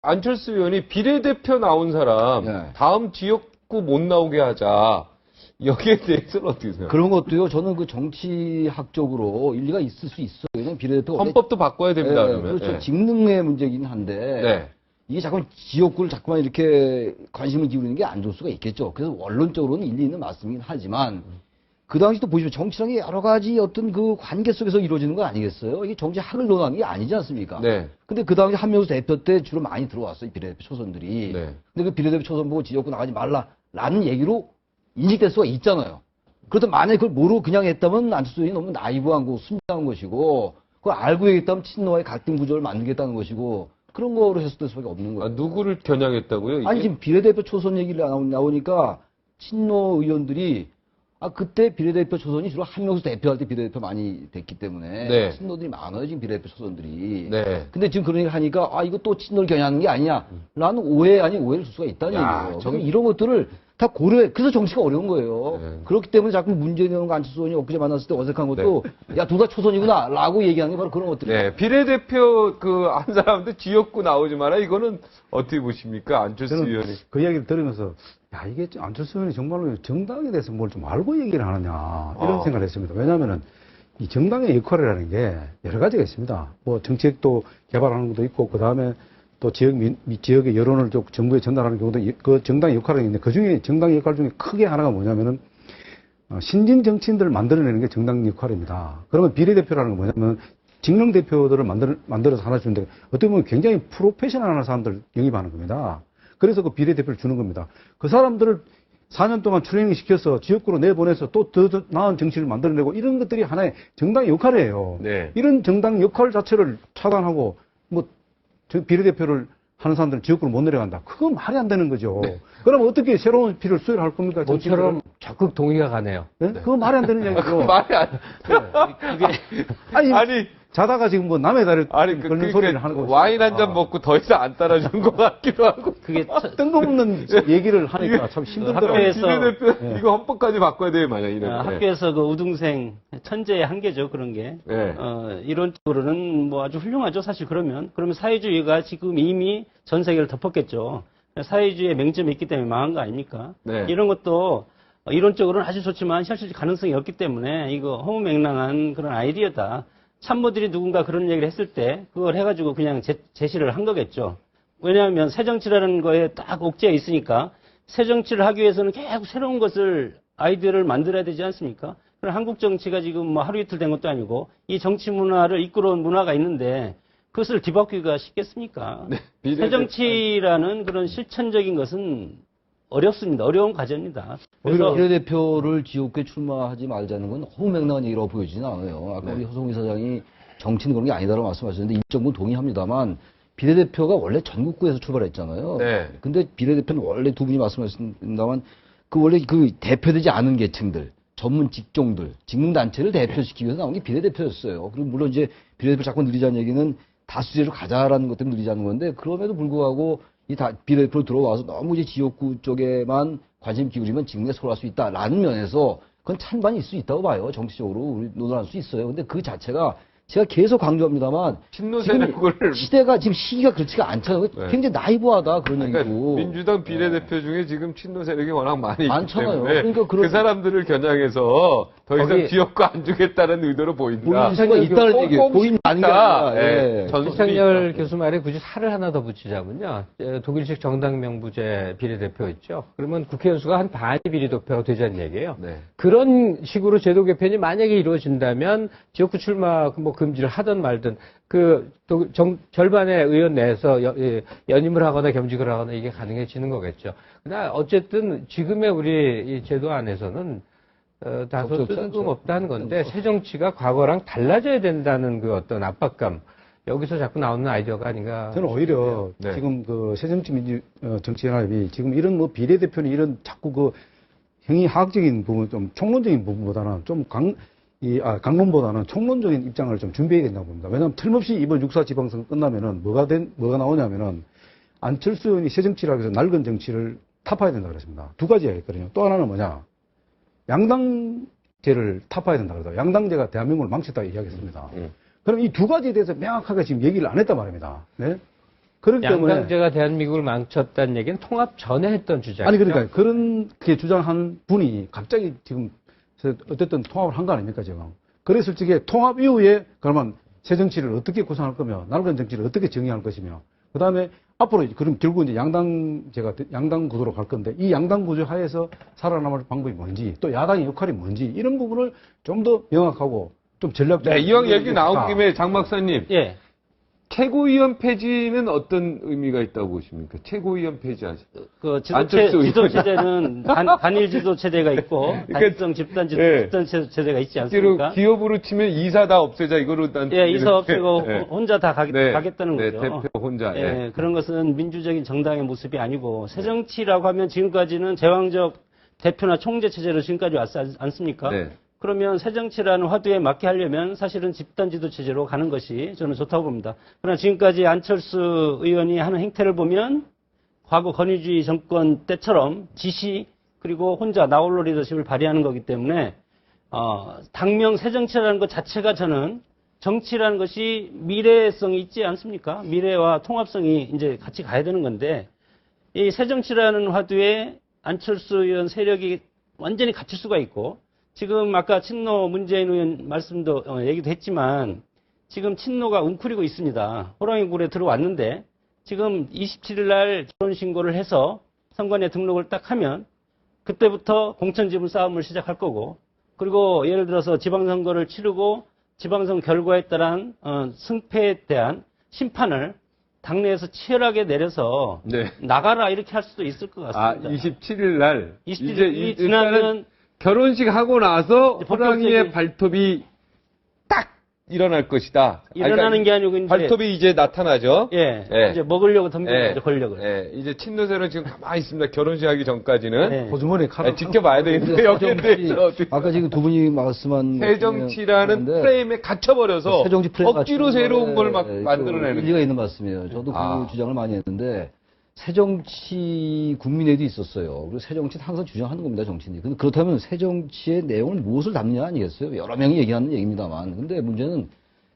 안철수 의원이 비례대표 나온 사람 네. 다음 지역구 못 나오게 하자. 여기에 대해서는 어떻게 생각하세요? 그런 것도요, 저는 그 정치학적으로 일리가 있을 수 있어요. 왜냐면 비례대표가. 헌법도 바꿔야 됩니다, 그러면. 그렇죠. 예. 직능의 문제긴 한데. 네. 이게 자꾸 지역구를 자꾸만 이렇게 관심을 기울이는 게 안 좋을 수가 있겠죠. 그래서 원론적으로는 일리 있는 말씀이긴 하지만, 그 당시 또 보시면 정치라는 게 여러 가지 어떤 그 관계 속에서 이루어지는 거 아니겠어요? 이게 정치학을 논하는 게 아니지 않습니까? 네. 근데 그 당시 한명수 대표 때 주로 많이 들어왔어요. 비례대표 초선들이. 네. 근데 그 비례대표 초선 보고 지역구 나가지 말라라는 얘기로 인식될 수가 있잖아요. 그렇다면 만약에 그걸 모르고 그냥 했다면 안철수 의원이 너무 나이브한 거, 순진한 것이고, 그걸 알고 얘기했다면 친노와의 갈등 구조를 만들겠다는 것이고, 그런 거로 해석될 수밖에 없는 거예요. 아, 누구를 겨냥했다고요? 이게? 아니, 지금 비례대표 초선 얘기를 나오니까 친노 의원들이 그때 비례대표 초선이 주로 한명수 대표할 때 비례대표 많이 됐기 때문에 네. 친노들이 많아요, 지금 비례대표 초선들이. 네. 근데 지금 그런 얘기 하니까 이거 또 친노를 겨냥하는 게 아니냐 라는 오해 아닌 오해를 줄 수가 있다는 얘기예요. 그럼 이런 것들을 다 고려해. 그래서 정치가 어려운 거예요. 네. 그렇기 때문에 자꾸 문재인 의원과 안철수 의원이 엊그제 만났을 때 어색한 것도 야, 둘 다 초선이구나 라고 얘기하는 게 바로 그런 것들이에요. 네. 비례대표 한 사람한테 지역구 나오지 마라. 이거는 어떻게 보십니까? 안철수 저는 의원이. 그 이야기를 들으면서 야 이게 안철수 의원이 정말로 정당에 대해서 뭘 좀 알고 얘기를 하느냐 이런 생각을 했습니다. 왜냐하면은 이 정당의 역할이라는 게 여러 가지가 있습니다. 뭐 정책도 개발하는 것도 있고 그 다음에 또 지역의 여론을 좀 정부에 전달하는 경우도 그 정당의 역할이 있는데 그 중에 정당의 역할 중에 크게 하나가 뭐냐면은 신진 정치인들을 만들어내는 게 정당 역할입니다. 그러면 비례대표라는 건 뭐냐면 직능 대표들을 만들어서 하나 주는데 어떻게 보면 굉장히 프로페셔널한 사람들 영입하는 겁니다. 그래서 그 비례대표를 주는 겁니다. 그 사람들을 4년 동안 트레이닝 시켜서 지역구로 내보내서 또 더 나은 정치를 만들어내고 이런 것들이 하나의 정당의 역할이에요. 네. 이런 정당 역할 자체를 차단하고 비례대표를 하는 사람들은 지역구로 못 내려간다. 그건 말이 안 되는 거죠. 네. 그럼 어떻게 새로운 피를 수혈할 겁니까? 모처럼 적극 동의가 가네요. 네? 그건 말이 안 되는 얘기죠. 말이 안 아니, 자다가 지금 뭐 남의 다리를 걸는 소리를 하는 거죠. 와인 한 잔 먹고 더 이상 안 따라주는 것 같기도 하고. 그게 뜬금없는 얘기를 하니까 참 힘들더라고요. 비례대표 이거 헌법까지 바꿔야 돼요, 만약 이러면. 학교에서 그 우등생 천재의 한계죠, 그런 게. 네. 이론적으로는 뭐 아주 훌륭하죠, 사실 그러면 사회주의가 지금 이미 전 세계를 덮었겠죠. 사회주의의 맹점이 있기 때문에 망한 거 아닙니까? 네. 이런 것도 이론적으로는 아주 좋지만 현실 가능성이 없기 때문에 이거 허무맹랑한 그런 아이디어다. 참모들이 누군가 그런 얘기를 했을 때 그걸 해가지고 그냥 제시를 한 거겠죠. 왜냐하면 새정치라는 거에 딱 옥죄어 있으니까 새정치를 하기 위해서는 계속 새로운 것을 아이디어를 만들어야 되지 않습니까? 그럼 한국 정치가 지금 뭐 하루 이틀 된 것도 아니고 이 정치 문화를 이끌어온 문화가 있는데 그것을 뒤바꾸기가 쉽겠습니까? 네, 새정치라는 그런 실천적인 것은 어렵습니다. 어려운 과제입니다. 그래서 비례대표를 지역구에 출마하지 말자는 건 허무맹랑한 얘기라고 보여지진 않아요. 아까 우리 허성희 사장이 정치는 그런 게 아니다라고 말씀하셨는데 일정 부분 동의합니다만 비례대표가 원래 전국구에서 출발했잖아요. 네. 근데 비례대표는 원래 두 분이 말씀하셨습니다만 원래 그 대표되지 않은 계층들, 전문 직종들, 직능단체를 대표시키기 위해서 나온 게 비례대표였어요. 그리고 물론 이제 비례대표 자꾸 늘리자는 얘기는 다수제로 가자라는 것 때문에 늘리자는 건데 그럼에도 불구하고 비례대표로 들어와서 너무 이제 지역구 쪽에만 관심 기울이면 직능에 소홀할 수 있다라는 면에서 그건 찬반이 있을 수 있다고 봐요. 정치적으로 우리 논할 수 있어요. 근데 그 자체가 제가 계속 강조합니다만 친노 지금 세력을 시대가 지금 시기가 그렇지가 않잖아요. 네. 굉장히 나이브하다 그런 그러니까 얘기고. 민주당 비례대표 중에 지금 친노 세력이 워낙 많이 있기 많잖아요. 때문에 그러니까 그 사람들을 겨냥해서 더 이상 거기 지역구 안 주겠다는 의도로 보인다. 보이는 수가 있다는 얘기예요. 보이는 아닌 게 아니라. 예. 이창열 교수 말에 굳이 살을 하나 더 붙이자면요. 독일식 정당 명부제 비례대표 있죠. 그러면 국회의원 수가 한 반이 비례대표가 되자는 얘기예요. 네. 그런 식으로 제도 개편이 만약에 이루어진다면 지역구 출마 뭐 금지를 하든 말든 절반의 의원 내에서 연임을 하거나 겸직을 하거나 이게 가능해지는 거겠죠. 그러나 어쨌든 지금의 우리 이 제도 안에서는 다소 뜬금없다는 건데 새 정치가 과거랑 달라져야 된다는 그 어떤 압박감 여기서 자꾸 나오는 아이디어가 아닌가. 저는 오히려 네. 지금 그 새정치민주정치연합이 지금 이런 뭐 비례대표는 이런 자꾸 그 행위하학적인 부분 좀 총론적인 부분보다는 좀 강론보다는 총론적인 입장을 좀 준비해야 된다고 봅니다. 왜냐하면 틀림없이 이번 6.4 지방선거 끝나면은 뭐가 나오냐면은 안철수 의원이 새정치라고 해서 낡은 정치를 타파해야 된다 그랬습니다. 두 가지가 있거든요. 또 하나는 뭐냐. 양당제를 타파해야 된다 그러죠. 양당제가 대한민국을 망쳤다 이야기했습니다. 그럼 이 두 가지에 대해서 명확하게 지금 얘기를 안 했단 말입니다. 네? 그렇기 때문에 양당제가 대한민국을 망쳤다는 얘기는 통합 전에 했던 주장이죠. 아니 그러니까 그렇게 주장한 분이 갑자기 지금 어쨌든 통합을 한 거 아닙니까 지금. 그랬을 적에 통합 이후에 그러면 새 정치를 어떻게 구상할 거며 낡은 정치를 어떻게 정의할 것이며 그다음에 앞으로 그럼 결국 이제 양당 구도로 갈 건데 이 양당 구조 하에서 살아남을 방법이 뭔지 또 야당의 역할이 뭔지 이런 부분을 좀 더 명확하고 좀 전략적으로. 네, 이왕 얘기 나온 김에 장 박사님. 예. 최고위원 폐지는 어떤 의미가 있다고 보십니까? 최고위원 폐지하시. 그 안철수 지도 체제는 단일 지도 체제가 있고 단일성 집단 체제가 있지 않습니까? 기업으로 치면 이사 다 없애자 이거로 단. 예, 이사 없애고 네. 혼자 다 가겠다는 네, 거죠. 대표 혼자. 예, 예. 그런 것은 민주적인 정당의 모습이 아니고 새정치라고 하면 지금까지는 제왕적 대표나 총재 체제로 지금까지 왔지 않습니까? 네. 그러면 새정치라는 화두에 맞게 하려면 사실은 집단 지도 체제로 가는 것이 저는 좋다고 봅니다. 그러나 지금까지 안철수 의원이 하는 행태를 보면 과거 권위주의 정권 때처럼 지시 그리고 혼자 나홀로 리더십을 발휘하는 거기 때문에 당명 새정치라는 것 자체가 저는 정치라는 것이 미래성이 있지 않습니까? 미래와 통합성이 이제 같이 가야 되는 건데 이 새정치라는 화두에 안철수 의원 세력이 완전히 갇힐 수가 있고 지금 아까 친노 문재인 의원 말씀도 얘기도 했지만 지금 친노가 웅크리고 있습니다. 호랑이 굴에 들어왔는데 지금 27일 날 결혼 신고를 해서 선관위에 등록을 딱 하면 그때부터 공천지분 싸움을 시작할 거고 그리고 예를 들어서 지방선거를 치르고 지방선 결과에 따른 승패에 대한 심판을 당내에서 치열하게 내려서 네. 나가라 이렇게 할 수도 있을 것 같습니다. 27일 날. 27일이 지나면 결혼식 하고 나서 이제 호랑이의 발톱이 딱 일어날 것이다. 일어나는 게 아니고 이제 발톱이 이제 나타나죠. 예, 예. 이제 먹으려고 덤비는 예. 거죠, 권력을. 예, 이제 친노세는 지금 가만히 있습니다. 결혼식 하기 전까지는. 예. 호주머니에 칼을 지켜봐야 되겠는데, 여기에 대해서. 아까 지금 두 분이 말씀한 새정치라는 건데 프레임에 갇혀버려서 새정치 프레임 억지로 맞추는 새로운 걸 막 거에 만들어내는. 일리가 있는 말씀이에요. 저도 그 주장을 많이 했는데 새정치 국민회도 있었어요. 그리고 새정치는 항상 주장하는 겁니다, 정치인이. 근데 그렇다면 새정치의 내용을 무엇을 담느냐 아니겠어요? 여러 명이 얘기하는 얘기입니다만. 근데 문제는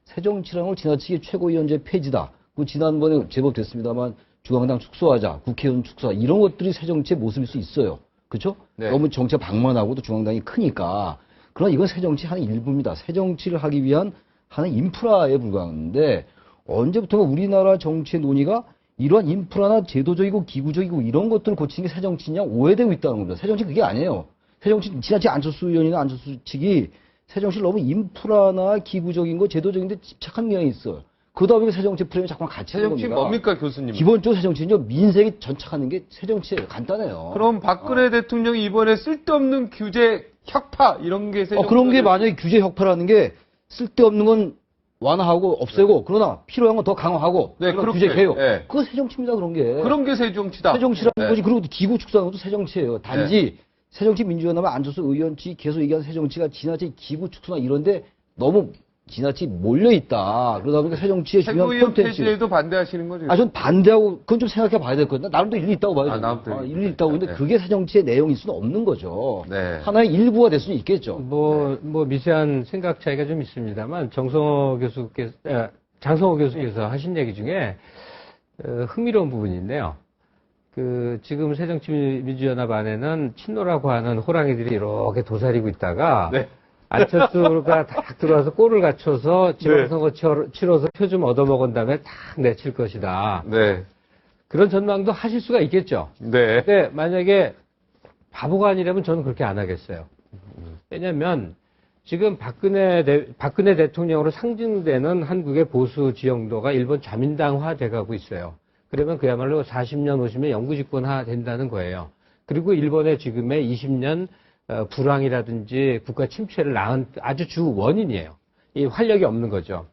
새정치라는 걸 지나치게 최고위원제 폐지다. 그 지난번에 제법 됐습니다만 중앙당 축소하자, 국회의원 축소하자 이런 것들이 새정치의 모습일 수 있어요. 그렇죠? 네. 너무 정치가 방만하고 또 중앙당이 크니까. 그러나 이건 새정치 하는 일부입니다. 새정치를 하기 위한 하는 인프라에 불과한데 언제부턴가 우리나라 정치의 논의가 이러한 인프라나 제도적이고 기구적이고 이런 것들을 고치는 게 새정치냐 오해되고 있다는 겁니다. 새정치 그게 아니에요. 새정치 지나치 안철수 의원이나 안철수 측이 새정치를 너무 인프라나 기구적인 거 제도적인 데 집착한 경향이 있어요. 그러다 보니까 새정치 프레임이 자꾸만 갇히는 겁니다. 새정치 뭡니까, 교수님? 기본적으로 새정치는요. 민생에 전착하는 게 새정치예요. 간단해요. 그럼 박근혜 대통령이 이번에 쓸데없는 규제, 혁파 이런 게 새정치. 그런 게 만약에 규제 혁파라는 게 쓸데없는 건 완화하고 없애고 그러나 필요한 건 더 강화하고 네, 그런 그렇게, 규제 개혁. 네. 그거 새정치입니다. 그런 게. 그런 게 새정치다. 새정치라는 네. 거지. 그리고 기구 축소하는 것도 새정치예요. 단지 새정치 민주연합 안철수 의원치 계속 얘기하는 새정치가 지나치 기구 축소나 이런데 너무 지나치 몰려있다. 그러다 보니까 새정치의 중요한 최고위원 콘텐츠. 폐지에도 반대하시는 거죠? 전 반대하고 그건 좀 생각해 봐야 될 것 같아요. 나름도 일리 있다고 봐요. 나름대로 일리 있다고 보는데 네. 그게 새정치의 내용일 수는 없는 거죠. 네. 하나의 일부가 될 수는 있겠죠. 뭐 미세한 생각 차이가 좀 있습니다만 장성호 교수께서 하신 얘기 중에 흥미로운 부분인데요. 지금 새정치민주연합 안에는 친노라고 하는 호랑이들이 이렇게 도사리고 있다가 네. 안철수가 딱 들어와서 골을 갖춰서 지방선거 치러서 표 좀 얻어먹은 다음에 딱 내칠 것이다. 네. 그런 전망도 하실 수가 있겠죠. 네. 근데 만약에 바보가 아니라면 저는 그렇게 안 하겠어요. 왜냐면 지금 박근혜 대통령으로 상징되는 한국의 보수 지형도가 일본 자민당화 돼가고 있어요. 그러면 그야말로 40년, 50년 영구집권화 된다는 거예요. 그리고 일본의 지금의 20년 불황이라든지 국가 침체를 낳은 아주 주 원인이에요. 이 활력이 없는 거죠.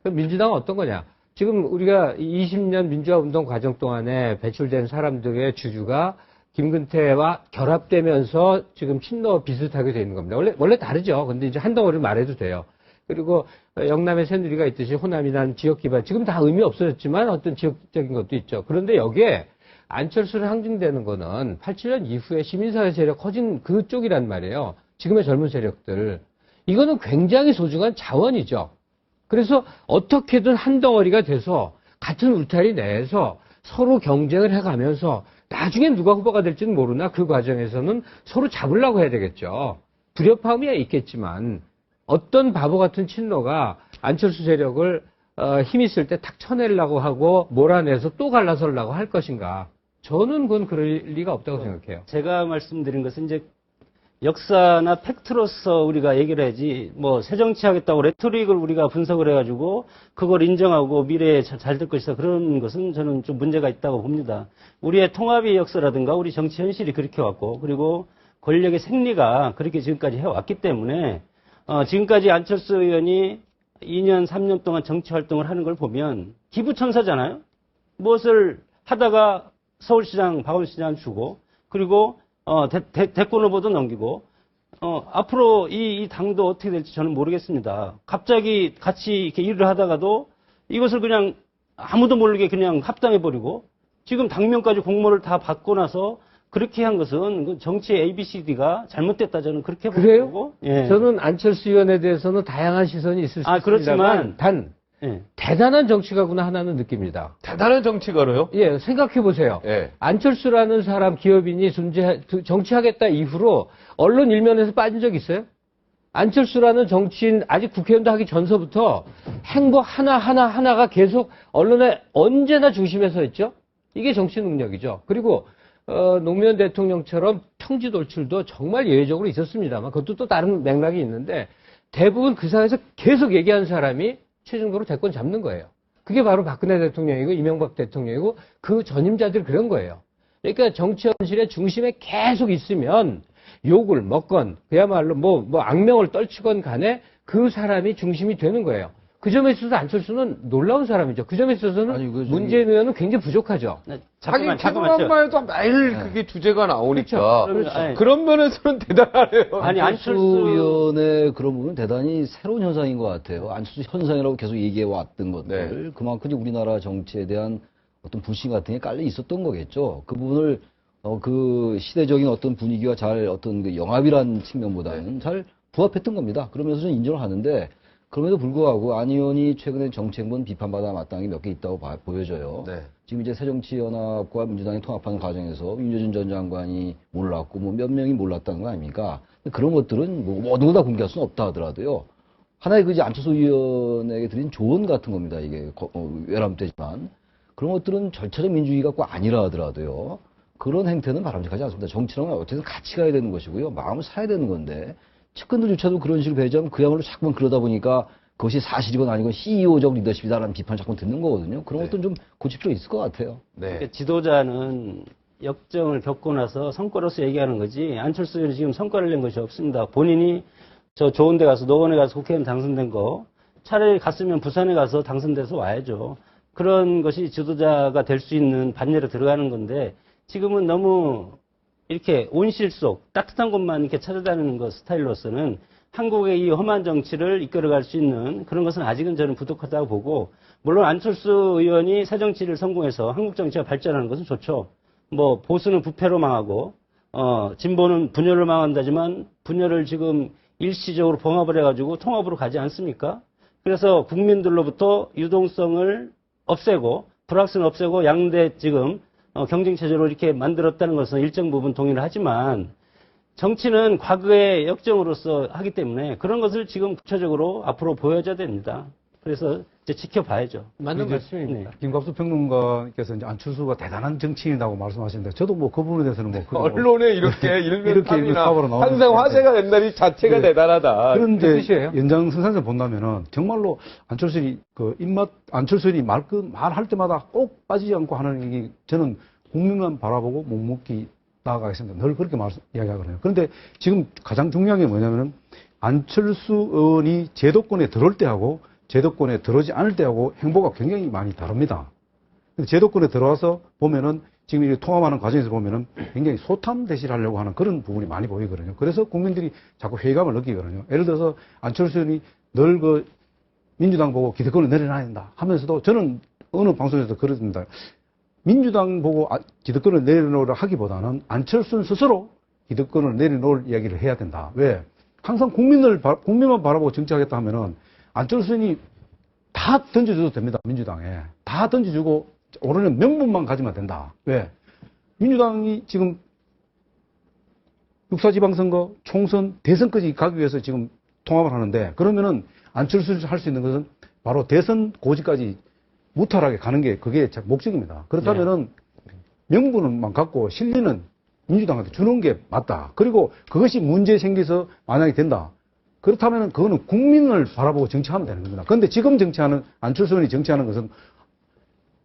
그럼 민주당은 어떤 거냐? 지금 우리가 20년 민주화 운동 과정 동안에 배출된 사람들의 주주가 김근태와 결합되면서 지금 친노 비슷하게 돼 있는 겁니다. 원래 다르죠. 근데 이제 한 덩어리를 말해도 돼요. 그리고 영남의 새누리가 있듯이 호남이나 지역 기반, 지금 다 의미 없어졌지만 어떤 지역적인 것도 있죠. 그런데 여기에 안철수를 상징되는 거는 87년 이후에 시민사회 세력 커진 그쪽이란 말이에요. 지금의 젊은 세력들. 이거는 굉장히 소중한 자원이죠. 그래서 어떻게든 한 덩어리가 돼서 같은 울타리 내에서 서로 경쟁을 해가면서 나중에 누가 후보가 될지는 모르나 그 과정에서는 서로 잡으려고 해야 되겠죠. 불협화음이 있겠지만 어떤 바보 같은 친노가 안철수 세력을 힘 있을 때 탁 쳐내려고 하고 몰아내서 또 갈라서려고 할 것인가. 저는 그건 그럴 리가 없다고 생각해요. 제가 말씀드린 것은 이제 역사나 팩트로서 우리가 얘기를 해야지, 뭐, 새정치하겠다고 레토릭을 우리가 분석을 해가지고, 그걸 인정하고 미래에 잘 될 것이다. 그런 것은 저는 좀 문제가 있다고 봅니다. 우리의 통합의 역사라든가 우리 정치 현실이 그렇게 왔고, 그리고 권력의 생리가 그렇게 지금까지 해왔기 때문에, 지금까지 안철수 의원이 2년, 3년 동안 정치 활동을 하는 걸 보면, 기부천사잖아요? 무엇을 하다가 서울시장, 박원시장 주고, 그리고 대권 후보도 넘기고, 앞으로 이 당도 어떻게 될지 저는 모르겠습니다. 갑자기 같이 이렇게 일을 하다가도 이것을 그냥 아무도 모르게 그냥 합당해버리고, 지금 당명까지 공모를 다 받고 나서 그렇게 한 것은 그 정치의 ABCD가 잘못됐다 저는 그렇게 그래요? 보고. 예. 저는 안철수 의원에 대해서는 다양한 시선이 있을 수 있습니다만 그렇지만 단 예. 대단한 정치가구나 하나는 느낍니다. 대단한 정치가로요? 예, 생각해 보세요. 예. 안철수라는 사람 기업인이 정치하겠다 이후로 언론 일면에서 빠진 적 있어요? 안철수라는 정치인 아직 국회의원도 하기 전서부터 행보 하나가 계속 언론의 언제나 중심에 서 있죠? 이게 정치 능력이죠. 그리고 노무현 대통령처럼 평지 돌출도 정말 예외적으로 있었습니다만 그것도 또 다른 맥락이 있는데 대부분 그 사회에서 계속 얘기하는 사람이 최종적으로 대권 잡는 거예요. 그게 바로 박근혜 대통령이고 이명박 대통령이고 그 전임자들이 그런 거예요. 그러니까 정치 현실의 중심에 계속 있으면 욕을 먹건 그야말로 뭐 악명을 떨치건 간에 그 사람이 중심이 되는 거예요. 그 점에 있어서 안철수는 놀라운 사람이죠. 그 점에 있어서는 아니, 문재인 의원은 굉장히 부족하죠. 하긴 최근만 해도 매일 그게 주제가 나오니까 그렇죠. 그런 면에서는 대단하네요. 아니, 안철수 안철수 의원의 그런 부분은 대단히 새로운 현상인 것 같아요. 안철수 현상이라고 계속 얘기해 왔던 것들. 그만큼 우리나라 정치에 대한 어떤 불신 같은 게 깔려 있었던 거겠죠. 그 부분을 그 시대적인 어떤 분위기와 잘 어떤 그 영합이란 측면보다는 잘 부합했던 겁니다. 그러면서 저는 인정을 하는데 그럼에도 불구하고 안 의원이 최근에 정책문 비판받아 마땅한 게 몇 개 있다고 보여져요. 네. 지금 이제 새정치연합과 민주당이 통합하는 과정에서 윤여준 전 장관이 몰랐고 뭐 몇 명이 몰랐다는 거 아닙니까? 그런 것들은 뭐 모든 걸 다 공개할 수는 없다 하더라도요. 하나의 그 이제 안철수 의원에게 드린 조언 같은 겁니다. 이게 외람되지만 그런 것들은 절차적 민주주의가 꼭 아니라 하더라도요. 그런 행태는 바람직하지 않습니다. 정치는 어떻게든 같이 가야 되는 것이고요. 마음을 사야 되는 건데 측근들조차도 그런 식으로 배제하면 그야말로 자꾸만 그러다 보니까 그것이 사실이건 아니건 CEO적 리더십이다라는 비판을 자꾸 듣는 거거든요. 그런 것들은 좀 고칠 필요 있을 것 같아요. 네. 그러니까 지도자는 역정을 겪고 나서 성과로서 얘기하는 거지 안철수 의원이 지금 성과를 낸 것이 없습니다. 본인이 저 좋은 데 가서 노원에 가서 국회의원 당선된 거 차라리 갔으면 부산에 가서 당선돼서 와야죠. 그런 것이 지도자가 될 수 있는 반열에 들어가는 건데 지금은 너무 이렇게 온실 속 따뜻한 곳만 이렇게 찾아다니는 것 스타일로서는 한국의 이 험한 정치를 이끌어갈 수 있는 그런 것은 아직은 저는 부족하다고 보고 물론 안철수 의원이 새 정치를 성공해서 한국 정치가 발전하는 것은 좋죠. 뭐 보수는 부패로 망하고 진보는 분열로 망한다지만 분열을 지금 일시적으로 봉합을 해가지고 통합으로 가지 않습니까? 그래서 국민들로부터 유동성을 없애고 불확실을 없애고 양대 지금 경쟁 체제로 이렇게 만들었다는 것은 일정 부분 동의를 하지만 정치는 과거의 역정으로서 하기 때문에 그런 것을 지금 구체적으로 앞으로 보여줘야 됩니다. 그래서 이제 지켜봐야죠. 맞는 말씀입니다. 김갑수 평론가께서 이제 안철수가 대단한 정치인이라고 말씀하시는데 저도 뭐 그 부분에 대해서는 뭐 언론에 이렇게 일면탑이나 일면탑으로 나오는 항상 화제가 된다는 이 자체가 네. 대단하다. 그런데 뜻이에요? 연장선상에서 본다면은 정말로 안철수이 그 입맛 안철수이 말할 때마다 꼭 빠지지 않고 하는 게 저는 국민만 바라보고 묵묵히 나아가겠습니다. 늘 그렇게 이야기하거든요. 그런데 지금 가장 중요한 게 뭐냐면은 안철수 의원이 제도권에 들어올 때하고 제도권에 들어오지 않을 때하고 행보가 굉장히 많이 다릅니다. 제도권에 들어와서 보면은 지금 이 통합하는 과정에서 보면은 굉장히 소탐대실을 하려고 하는 그런 부분이 많이 보이거든요. 그래서 국민들이 자꾸 회의감을 느끼거든요. 예를 들어서 안철수 의원이 늘 그 민주당 보고 기득권을 내려놔야 된다 하면서도 저는 어느 방송에서 그랬습니다. 민주당 보고 기득권을 내려놓으라 하기보다는 안철수는 스스로 기득권을 내려놓을 이야기를 해야 된다. 왜? 항상 국민만 바라보고 정치하겠다 하면은 안철수는 다 던져줘도 됩니다. 민주당에. 다 다 던져주고 오로는 명분만 가지면 된다. 왜? 민주당이 지금 육사지방선거, 총선, 대선까지 가기 위해서 지금 통합을 하는데 그러면은 안철수를 할 수 있는 것은 바로 대선 고지까지 무탈하게 가는 게 그게 목적입니다. 그렇다면은 명분만 갖고 실리는 민주당한테 주는 게 맞다. 그리고 그것이 문제 생겨서 만약에 된다. 그렇다면 그거는 국민을 바라보고 정치하면 되는 겁니다. 그런데 지금 정치하는 안철수 의원이 정치하는 것은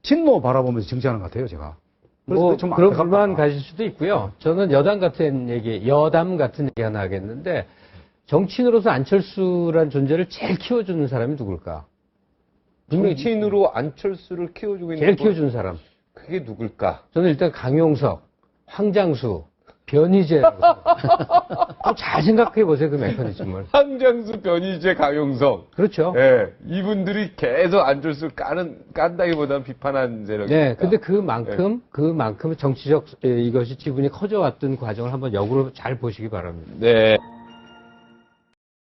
친노 바라보면서 정치하는 것 같아요, 제가. 뭐 좀 그런 안타깝다. 불만 가실 수도 있고요. 저는 여담 같은 얘기 하나 하겠는데 정치인으로서 안철수란 존재를 제일 키워주는 사람이 누굴까? 분명히 정치인으로 안철수를 키워주고 있는 제일 건 키워주는 사람. 그게 누굴까? 저는 일단 강용석, 황장수, 변희재. 잘 생각해 보세요, 그 메커니즘을. 황장수, 변희재, 강용석. 그렇죠. 예, 이분들이 계속 안철수를 깐다기보다는 비판한 세력입니다. 네, 근데 그만큼 정치적 이것이 지분이 커져왔던 과정을 한번 역으로 잘 보시기 바랍니다. 네.